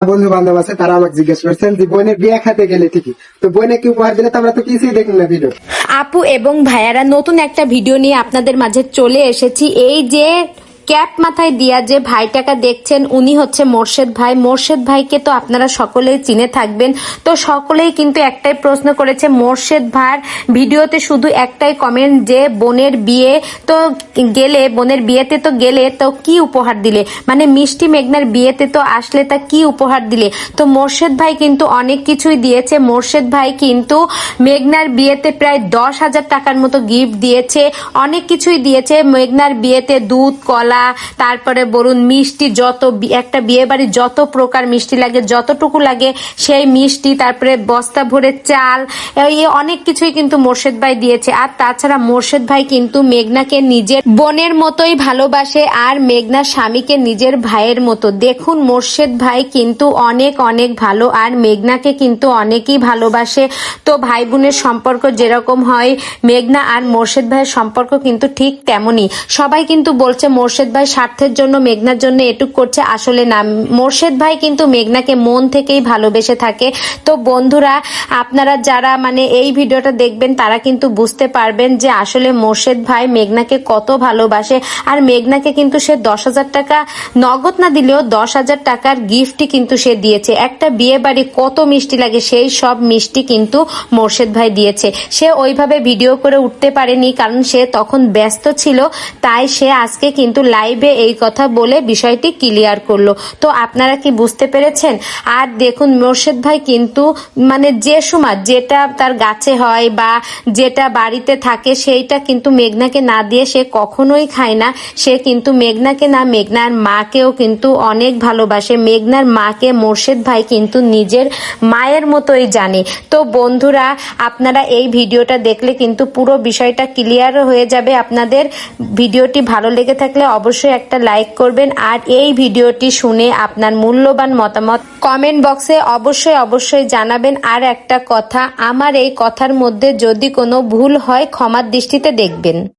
বন্ধু বান্ধব আছে তারা আমাকে জিজ্ঞেস করছেন যে বোনের বিয়ে খাতে গেলে ঠিকই তো বোনে কি উপহার দিলে, তো আমরা তো কিছুই দেখি না ভিডিও। আপু এবং ভাইয়ারা নতুন একটা ভিডিও নিয়ে আপনাদের মাঝে চলে এসেছি। এই যে ক্যাপ মাথায় দিয়া যে ভাইটাকে দেখছেন উনি হচ্ছে মোর্শেদ ভাই। মোর্শেদ ভাইকে তো আপনারা সকলেই চিনে থাকবেন। তো সকলেই কিন্তু একটাই প্রশ্ন করেছে মোর্শেদ ভাইয়ের ভিডিওতে, শুধু একটাই কমেন্ট যে বোনের বিয়ে তো গেলে, বোনের বিয়েতে তো গেলে তো কি উপহার দিলে, মানে মিষ্টি মেঘনার বিয়েতে তো আসলে তা কি উপহার দিলে। তো মোর্শেদ ভাই কিন্তু অনেক কিছুই দিয়েছে। মোর্শেদ ভাই কিন্তু মেঘনার বিয়েতে প্রায় 10,000 টাকার মতো গিফট দিয়েছে, অনেক কিছুই দিয়েছে। মেঘনার বিয়েতে দুধ, কলা, তারপরে বলুন মিষ্টি, যত একটা বিয়ে বাড়ি যত প্রকার মিষ্টি লাগে, যতটুকু লাগে সেই মিষ্টি, তারপরে বস্তা ভরে চাল, এই অনেক কিছুই কিন্তু মোর্শেদ ভাই দিয়েছে। আর তাছাড়া মোর্শেদ ভাই কিন্তু মেঘনাকে নিজের বোনের মতোই ভালোবাসে আর মেঘনার স্বামীকে নিজের ভাইয়ের মতো। দেখুন মোর্শেদ ভাই কিন্তু অনেক অনেক ভালো আর মেঘনাকে কিন্তু অনেকই ভালোবাসে। তো ভাই বোনের সম্পর্ক যেরকম হয়, মেঘনা আর মোর্শেদ ভাইয়ের সম্পর্ক কিন্তু ঠিক তেমনই। সবাই কিন্তু বলছে মোর্শেদ ভাই স্বার্থের জন্য মেঘনার জন্য এটুক করছে, আসলে না, মোর্শেদ ভাই কিন্তু মেঘনাকে মন থেকেই ভালোবেসে থাকে। তো বন্ধুরা, আপনারা যারা মানে এই ভিডিওটা দেখবেন তারা কিন্তু বুঝতে পারবেন যে আসলে মোর্শেদ ভাই মেঘনাকে কত ভালোবাসে। আর মেঘনাকে কিন্তু সে 10,000 টাকা নগদ না দিলেও 10,000 টাকার গিফটই কিন্তু সে দিয়েছে। একটা বিয়ে বাড়ি কত মিষ্টি লাগে সেই সব মিষ্টি কিন্তু মোর্শেদ ভাই দিয়েছে। সে ওইভাবে ভিডিও করে উঠতে পারেনি কারণ সে তখন ব্যস্ত ছিল, তাই সে আজকে কিন্তু লাইভে এই কথা বলে বিষয়টি ক্লিয়ার করলো। তো আপনারা কি বুঝতে পেরেছেন? আর দেখুন মোর্শেদ ভাই কিন্তু মানে যে সময় যেটা তার গাছে হয় বা যেটা বাড়িতে থাকে সেইটা কিন্তু মেঘনাকে না দিয়ে সে কখনোই খায় না। সে কিন্তু মেঘনাকে না, মেঘনার মাকেও কিন্তু অনেক ভালোবাসে। মেঘনার মাকে মোর্শেদ ভাই কিন্তু নিজের মায়ের মতোই জানে। তো বন্ধুরা, আপনারা এই ভিডিওটা দেখলে কিন্তু পুরো বিষয়টা ক্লিয়ার হয়ে যাবে আপনাদের। ভিডিওটি ভালো লেগে থাকলে অবশ্যই একটা লাইক করবেন আর এই ভিডিওটি শুনে আপনার মূল্যবান মতামত কমেন্ট বক্সে অবশ্যই অবশ্যই জানাবেন। আর একটা কথা, আমার এই কথার মধ্যে যদি কোনো ভুল হয় ক্ষমার দৃষ্টিতে দেখবেন।